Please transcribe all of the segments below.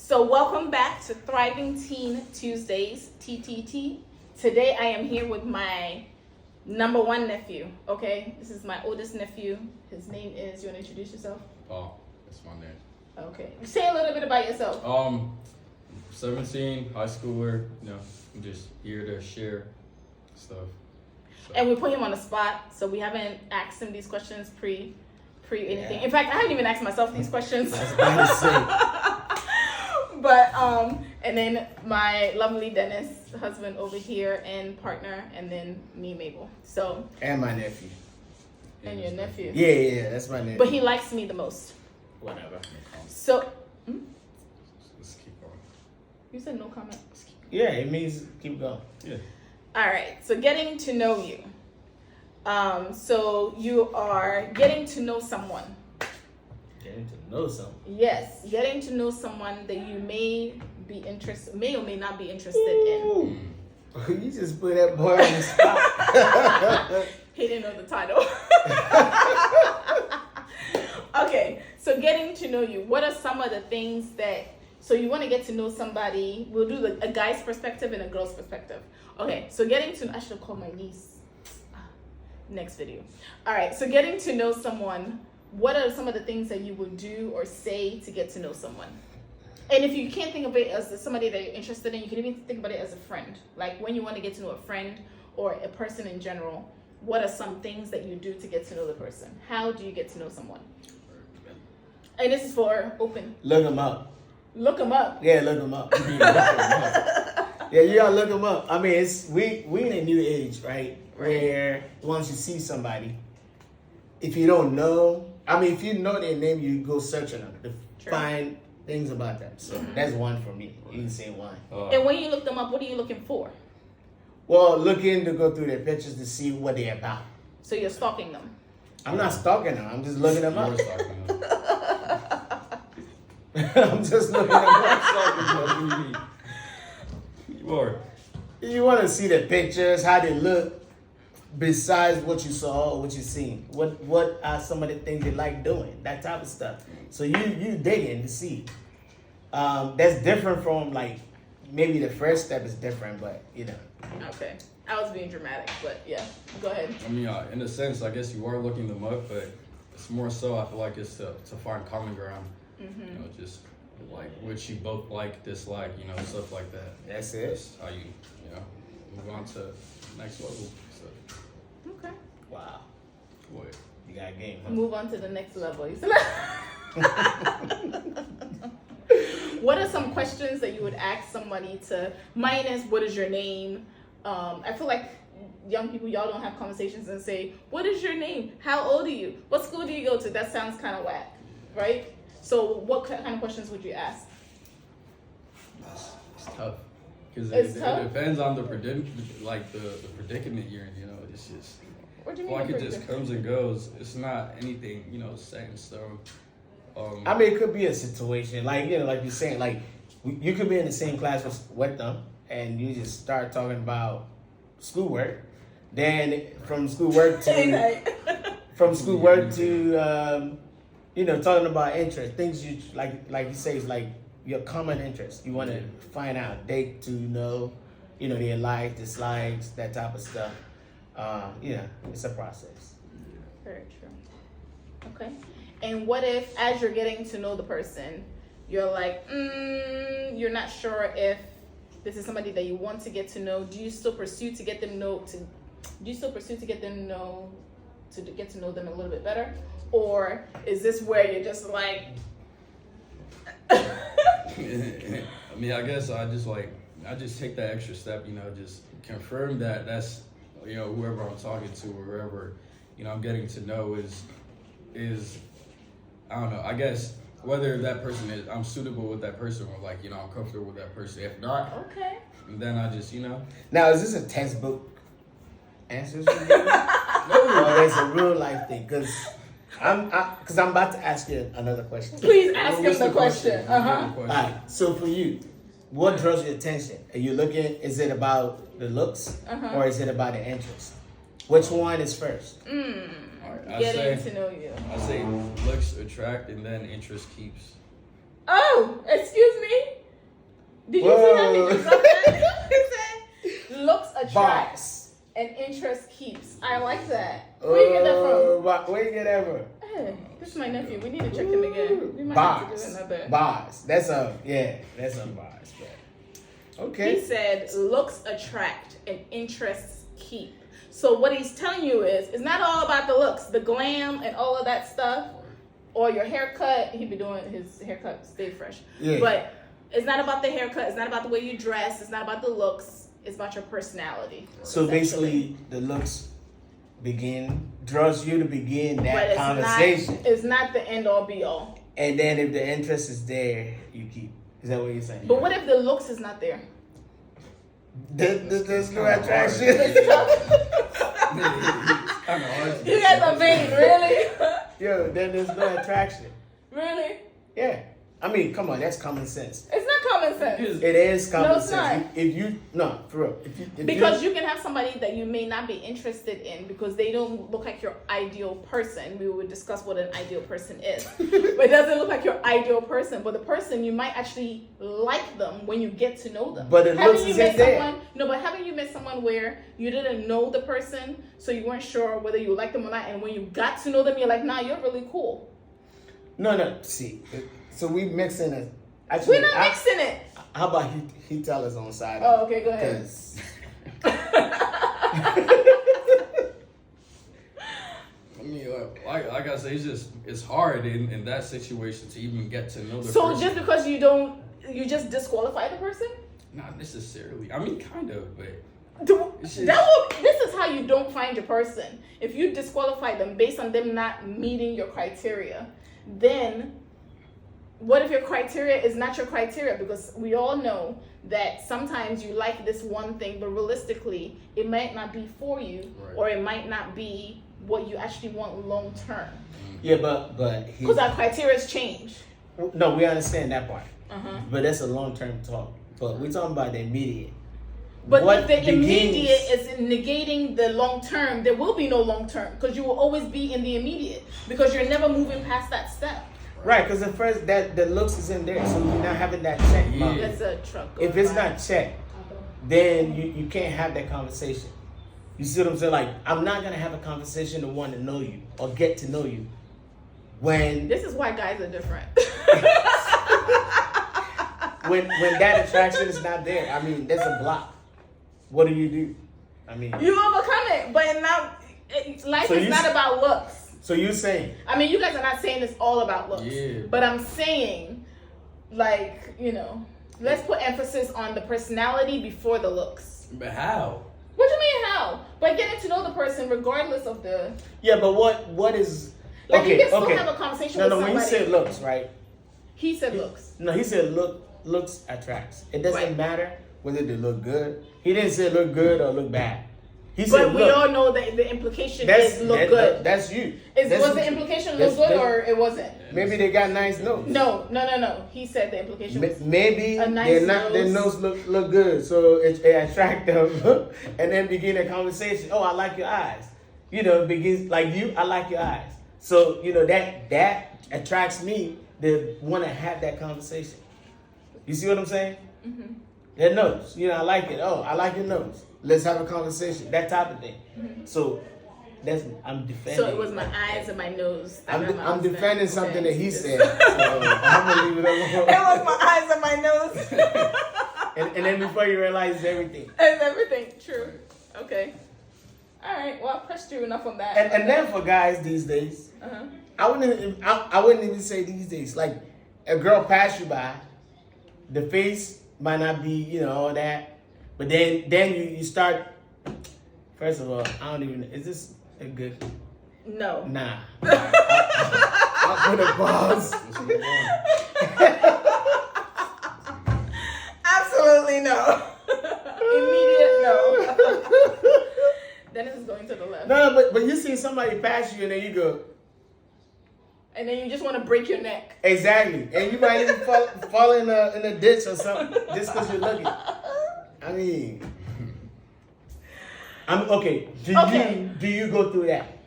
So welcome back to Thriving Teen Tuesdays, TTT. Today I am here with my number one nephew, okay? This is my oldest nephew. His name is, you want to introduce yourself? Oh, that's my name. Okay. Say a little bit about yourself. 17, high schooler, I'm just here to share stuff. So. And we put him on the spot, so we haven't asked him these questions pre anything. In fact, I haven't even asked myself these questions. But and then my lovely Dennis, husband over here, and partner, and then me, Mabel. So and my nephew. And your nephew. Yeah, that's my nephew. But he likes me the most. Whatever. So Let's keep going. you said no comment. Yeah, it means keep going. Yeah. All right. So getting to know you. So you are getting to know someone. Getting to know someone. Yes, getting to know someone that you may or may not be interested in. You just put that boy on the spot. He didn't know the title. Okay, so getting to know you. What are some of the things so you want to get to know somebody? We'll do a guy's perspective and a girl's perspective. Okay, so I should call my niece. Next video. All right, so getting to know someone. What are some of the things that you would do or say to get to know someone? And if you can't think of it as somebody that you're interested in, you can even think about it as a friend. Like when you want to get to know a friend or a person in general, what are some things that you do to get to know the person? How do you get to know someone? And this is for open. Look them up. Look them up. Yeah, look them up. Yeah, you gotta look them up. I mean, we in a new age, right? Where once you see somebody, if you don't know, if you know their name, you go searching them to find things about them. So that's one for me. You can say one. And when you look them up, what are you looking for? Well, looking to go through their pictures to see what they're about. So you're stalking them. I'm not stalking them. I'm just looking them up. You're stalking them. I'm just looking them up. You are. You want to see the pictures, how they look, besides what you saw or what you seen. What are some of the things they like doing? That type of stuff. So you digging to see. That's different from maybe the first step is different, but Okay. I was being dramatic, but yeah. Go ahead. In a sense, I guess you are looking them up, but it's more so, I feel like it's to find common ground. Mm-hmm. Just like what you both like, dislike, stuff like that. That's it. That's how you move on to next level. So, Okay. Wow. what? You got a game, huh? Move on to the next level. You see What are some questions that you would ask somebody minus what is your name? I feel like young people, y'all don't have conversations and say, what is your name? How old are you? What school do you go to? That sounds kind of whack, right? So what kind of questions would you ask? It's tough. Because It's it tough? depends on the predicament you're in, It's just, What do you like mean? it just comes and goes. It's not anything, set in stone. It could be a situation like you're saying, you could be in the same class with them, and you just start talking about schoolwork. Then from schoolwork to talking about interest, things you like you say is like your common interest. You want to find out, date to know, their likes, dislikes, that type of stuff. It's a process. Very true. Okay. And what if, as you're getting to know the person, you're like, you're not sure if this is somebody that you want to get to know? Do you still pursue to get them know to get to know them a little bit better, or is this where you're just like? I guess I just take that extra step, just confirm that that's whoever I'm talking to or whoever I'm getting to know is I don't know, I guess whether that person I'm suitable with that person or I'm comfortable with that person. If not, Okay. then I just Now, is this a textbook answer for you? No, it's a real life thing. Because I'm about to ask you another question. Please ask him What's the question. All right. So for you, what draws your attention? Are you looking? Is it about the looks, or is it about the interest? Which one is first? Getting to know you. I say looks attract and then interest keeps. Oh, excuse me. attracts and interest keeps. I like that. Where you get that from? Where you get that from? Hey, this is my nephew. We need to check him again. We might have to do another. Bars. That's a bars. But okay. He said, looks attract and interests keep. So what he's telling you is, it's not all about the looks, the glam and all of that stuff, or your haircut. He'd be doing his haircut, stay fresh. Yeah. But it's not about the haircut. It's not about the way you dress. It's not about the looks. It's about your personality. So basically, the looks draws you to begin that conversation. It's not the end all be all. And then if the interest is there, you keep. Is that what you're saying? But what if the looks is not there? There's no attraction. You guys are vain, really? Yo, then there's no attraction. Really? Yeah. I mean, come on, that's common sense. It's not common sense. It is common sense. Not. For real. Because you can have somebody that you may not be interested in because they don't look like your ideal person. We would discuss what an ideal person is. But it doesn't look like your ideal person. But the person, you might actually like them when you get to know them. But it looks as if there. No, but haven't you met someone where you didn't know the person, so you weren't sure whether you liked them or not, and when you got to know them, you're like, nah, you're really cool. No. See, so we mixing it. We're not mixing it. How about he tell us on side? Oh, okay, go ahead. I mean, like I say, it's hard in that situation to even get to know the person. So just because you just disqualify the person? Not necessarily. I mean, kind of, but. This is how you don't find your person. If you disqualify them based on them not meeting your criteria, then what if your criteria is not your criteria? Because we all know that sometimes you like this one thing, but realistically, it might not be for you, right, or it might not be what you actually want long term. Yeah, but because our criteria change. No, we understand that part. But that's a long term talk. But we're talking about the immediate. But if the immediate is negating the long term, there will be no long term because you will always be in the immediate because you're never moving past that step. Right, because at first the looks is in there, so you're not having that check. Yeah. That's a truck. If it's not checked, then you can't have that conversation. You see what I'm saying? Like, I'm not gonna have a conversation to want to know you or get to know you when this is why guys are different. when that attraction is not there, I mean, there's a block. What do? I mean, you overcome it, but life is not about looks. So you're saying? I mean, you guys are not saying it's all about looks. Yeah. But I'm saying, like, let's put emphasis on the personality before the looks. But how? What do you mean how? By getting to know the person regardless of the... Yeah, but what is... Like, you can still have a conversation with somebody. No, when you said looks, right? He said looks. No, he said looks attracts. It doesn't matter whether they look good. He didn't say look good or look bad. He said, but we all know that the implication is look good. That's you. Was the implication look good or it wasn't? Maybe they got nice nose. No. He said the implication was maybe a nice nose. Their nose look good, so it attract them, and then begin a conversation. Oh, I like your eyes. It begins like I like your eyes. So that attracts me to want to have that conversation. You see what I'm saying? Mm-hmm. Their nose, I like it. Oh, I like your nose. Let's have a conversation. That type of thing. Mm-hmm. So I'm defending. So it was my eyes and my nose. I'm defending something that he said. So I'm gonna leave it alone. It was my eyes and my nose. and then before you realize it's everything. It's everything. True. Okay. All right. Well, I pressed you enough on that. And then for guys these days, I wouldn't even say these days. Like a girl pass you by, the face might not be all that. But then you start. First of all, I don't even. Is this a good? No. Nah. I'll put a pause. Absolutely no. Immediate no. Dennis is going to the left. No, but you see somebody pass you and then you go. And then you just want to break your neck. Exactly, and you might even fall in a ditch or something just because you're looking. I mean, I'm okay. Do you go through that?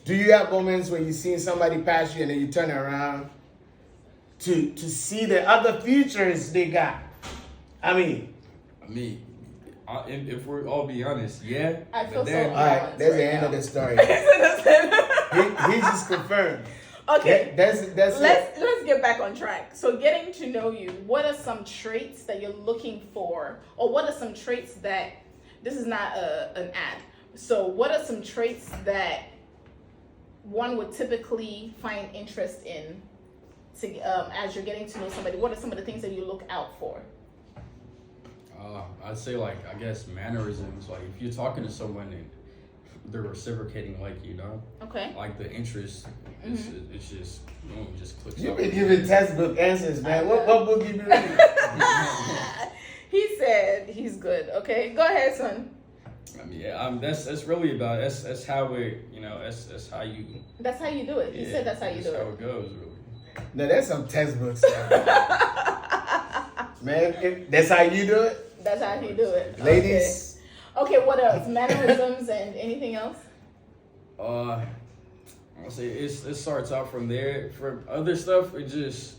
Do you have moments where you see somebody pass you and then you turn around to see the other features they got? I mean, if we're all be honest, yeah. I feel but then, All right, there's the end now. of the story. he just confirmed. Okay. That's Let's get back on track. So getting to know you, what are some traits that you're looking for, or what are some traits that this is not an ad. So what are some traits that one would typically find interest in as you're getting to know somebody? What are some of the things that you look out for? I'd say like I guess mannerisms. Like if you're talking to someone and they're reciprocating, like Okay. like the interest, it's just boom, just clicks. You've up. been giving textbook answers, man. What book you been reading? He said he's good. Okay, go ahead, son. I mean, yeah, that's really about that's how it that's how you. That's how you do it. He said that's how you do That's how it. it goes, really. No, that's some textbook stuff. Man, that's how you do it? That's how he do it. Ladies. Okay, what else? Mannerisms and anything else? I'll say it starts out from there. For other stuff, it just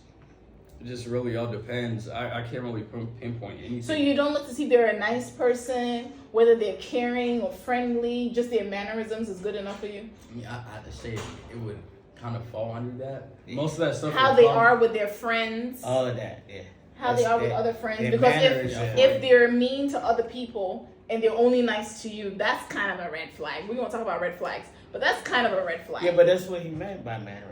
really all depends. I can't really pinpoint anything. So you don't look to see if they're a nice person, whether they're caring or friendly, just their mannerisms is good enough for you? I mean, I'd say it would kind of fall under that. Most of that stuff. How they are with their friends. All of that, yeah. How they are with other friends. their Because mannerisms. if they're mean to other people and they're only nice to you, that's kind of a red flag. We're going to talk about red flags, but that's kind of a red flag. Yeah, but that's what he meant by mannerism.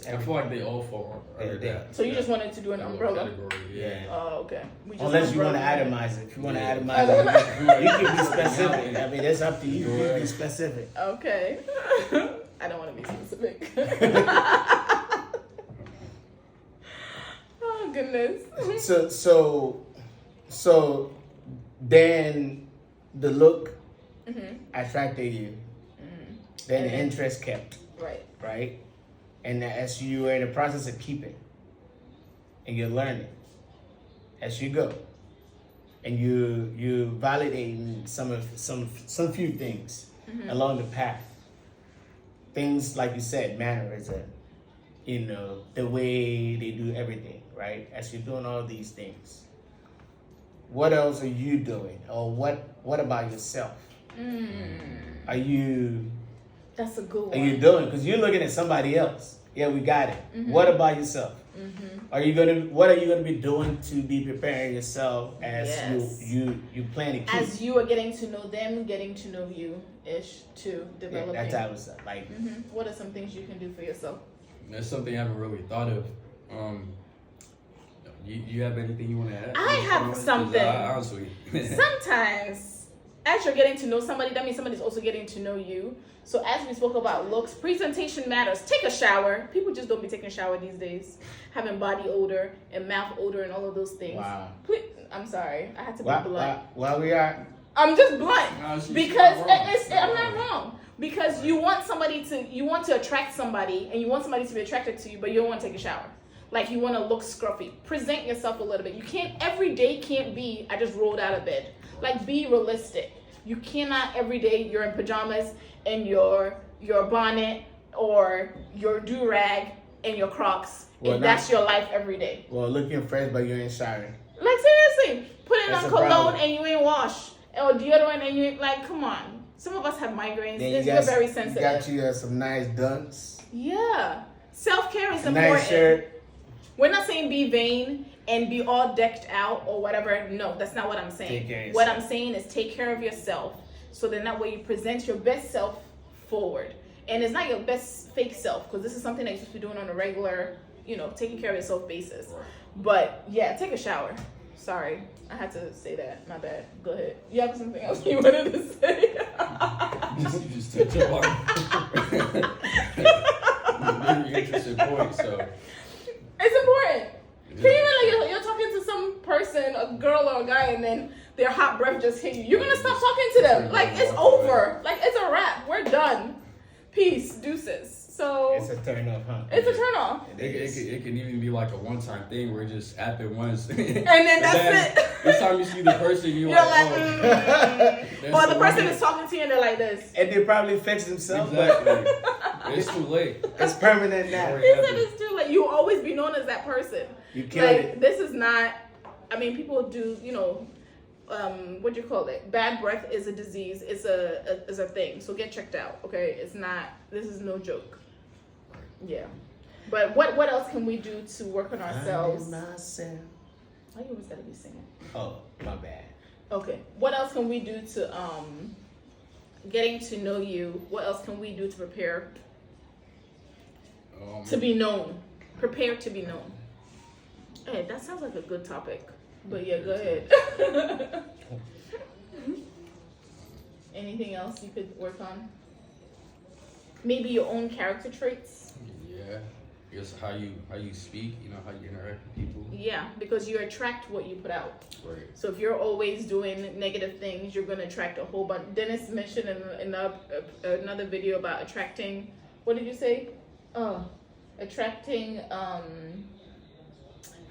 I feel like they all fall under that. So you just wanted to do an that umbrella? category, yeah. Oh, okay. We just Unless you want to umbrella. itemize it. If you want to Yeah. itemize it, you can be specific. I mean, that's up to you. You can be specific. Okay. I don't want to be specific. Oh, goodness. So then the look attracted you. Then the interest kept, right? And as you are in the process of keeping, and you're learning as you go, and you validating some few things along the path. Things like you said, mannerism, the way they do everything, right? As you're doing all these things, what else are you doing, or what about yourself? Are you? That's a good one. Are you doing? Because you're looking at somebody else. Yeah, we got it. What about yourself? What are you gonna be doing to be preparing yourself as you plan to keep? As you are getting to know them, getting to know you ish too, developing. Yeah, that type of stuff. Like, what are some things you can do for yourself? That's something I haven't really thought of. You have anything you want to add? I have something. Honestly. Sometimes, as you're getting to know somebody, that means somebody's also getting to know you. So as we spoke about looks, presentation matters. Take a shower. People just don't be taking a shower these days. Having body odor and mouth odor and all of those things. wow. Please, I'm sorry. I had to be blunt. While we are, I'm just blunt. No, she's Because not wrong. I'm not wrong. Because you want to attract somebody and you want somebody to be attracted to you, but you don't want to take a shower. Like you want to look scruffy. Present yourself a little bit. You can't, every day can't be, I just rolled out of bed. Like be realistic. You cannot every day you're in pajamas and your bonnet or your do-rag and your Crocs. And that's your life every day. well, looking fresh, but you ain't showering. Like seriously, putting That's on a cologne problem. and you ain't wash. Or deodorant and you ain't, like, come on. Some of us have migraines. Then We're very sensitive. got you some nice dunks, Yeah. Self-care is a important. nice shirt. We're not saying be vain and be all decked out or whatever. No, that's not what I'm saying. Take care of What yourself. I'm saying is take care of yourself so then that way you present your best self forward. And it's not your best fake self because this is something that you're supposed to be doing on a regular, taking care of yourself basis. But yeah, take a shower. Sorry, I had to say that. My bad. Go ahead. You have something else you wanted to say? You just touch up on very interesting point. So It's important. Can you imagine you're talking to some person, a girl or a guy, and then their hot breath just hit you? You're gonna stop talking to them. Like it's over. Like it's a wrap. We're done. Peace, deuces. So It's a turn off, huh? it's a turn off. it can even be like a one-time thing where it just happened once. And then that's it. This time you see the person, you're You're like, like, oh. mm. That's Or the the person one. is talking to you and they're like this. And they probably fixed themselves, but Exactly. It's too late. it's permanent now. He said it's too like you will always be known as that person. You killed Like it. this is not. I mean, people do. what do you call it? Bad breath is a disease. It's a thing. So get checked out. Okay, it's not. This is no joke. Yeah, but what else can we do to work on ourselves? Why you always gotta be singing? Oh, my bad. Okay, what else can we do to getting to know you? What else can we do to prepare to be known? Prepare to be known. Hey, that sounds like a good topic. But yeah, go ahead. Anything else you could work on? Maybe your own character traits. Yeah, I guess how you speak. You know, how you interact with people. Yeah, because you attract what you put out. Right. So if you're always doing negative things, you're gonna attract a whole bunch. Dennis mentioned in another video about attracting. What did you say? Attracting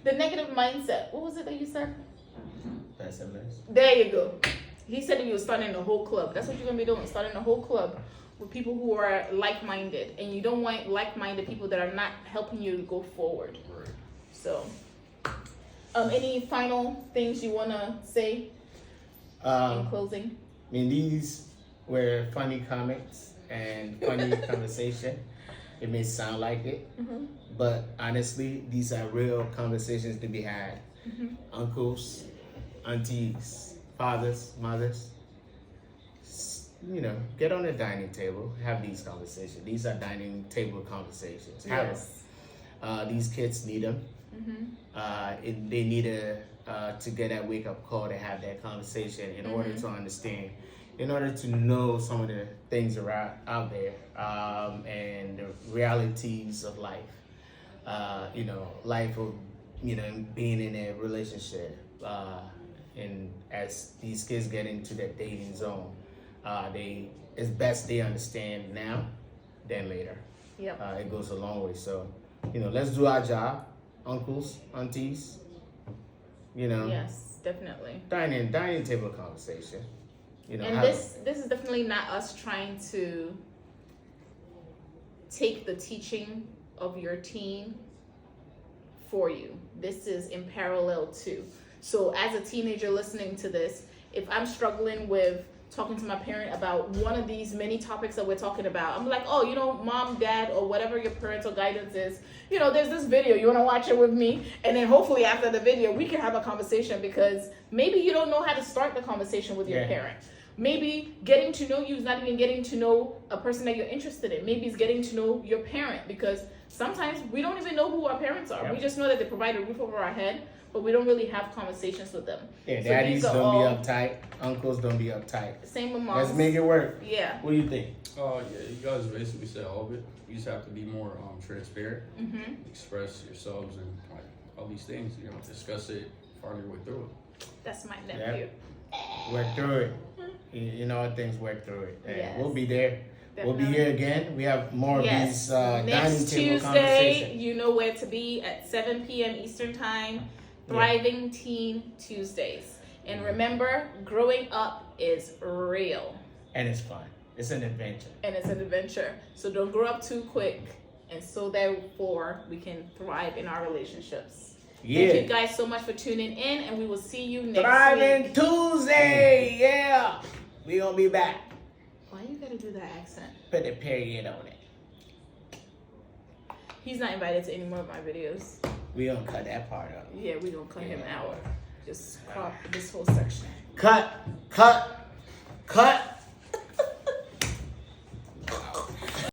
the negative mindset. What was it that you said? Pessimist. There you go. He said that you were starting a whole club. That's what you're gonna be doing. Starting a whole club with people who are like-minded, and you don't want like-minded people that are not helping you to go forward. Right. So, any final things you wanna say in closing? I mean, these were funny comments and funny conversation. It may sound like it, but honestly, these are real conversations to be had. Uncles, aunties, fathers, mothers. You know, get on the dining table, have these conversations. These are dining table conversations. Have Yes. them. These kids need them. They need to get that wake up call to have that conversation in order to understand, in order to know some of the things that are out there and the realities of life. You know, life of, you know, being in a relationship. And as these kids get into that dating zone, it's best they understand now than later. Yep. It goes a long way. So, you know, let's do our job, uncles, aunties. You know, Yes, definitely. dining table conversation. You know, And this is definitely not us trying to take the teaching of your teen for you. This is in parallel to. So as a teenager listening to this, if I'm struggling with talking to my parent about one of these many topics that we're talking about, I'm like, oh, you know, mom, dad, or whatever your parental guidance is, you know, there's this video, you want to watch it with me? And then hopefully after the video, we can have a conversation, because maybe you don't know how to start the conversation with your parent. Maybe getting to know you is not even getting to know a person that you're interested in. Maybe it's getting to know your parent, because sometimes we don't even know who our parents are. We just know that they provide a roof over our head, but we don't really have conversations with them. Yeah, So daddies these don't are be uptight. Uncles don't be uptight. Same with moms. Let's make it work. Yeah. What do you think? Oh yeah, you guys basically said all of it. You just have to be more transparent, express yourselves, and like all these things. You know, discuss it, find your way through it. That's my nephew. Work through it. You know, things work through it. And Yes. we'll be there. We'll be Definitely. here again. We have more of these dining Next table Tuesday, conversations. you know where to be at 7 p.m. Eastern Time. Thriving Teen Tuesdays. And remember, growing up is real. And it's fun. It's an adventure. And it's an adventure. So don't grow up too quick. And so therefore, we can thrive in our relationships. Yeah. Thank you guys so much for tuning in, and we will see you next Thriving week. Tuesday. Yeah. We gonna be back. Why you gotta do that accent? Put a period on it. He's not invited to any more of my videos. We gonna cut that part up. Yeah, we gonna cut him out. Just crop this whole section. Cut.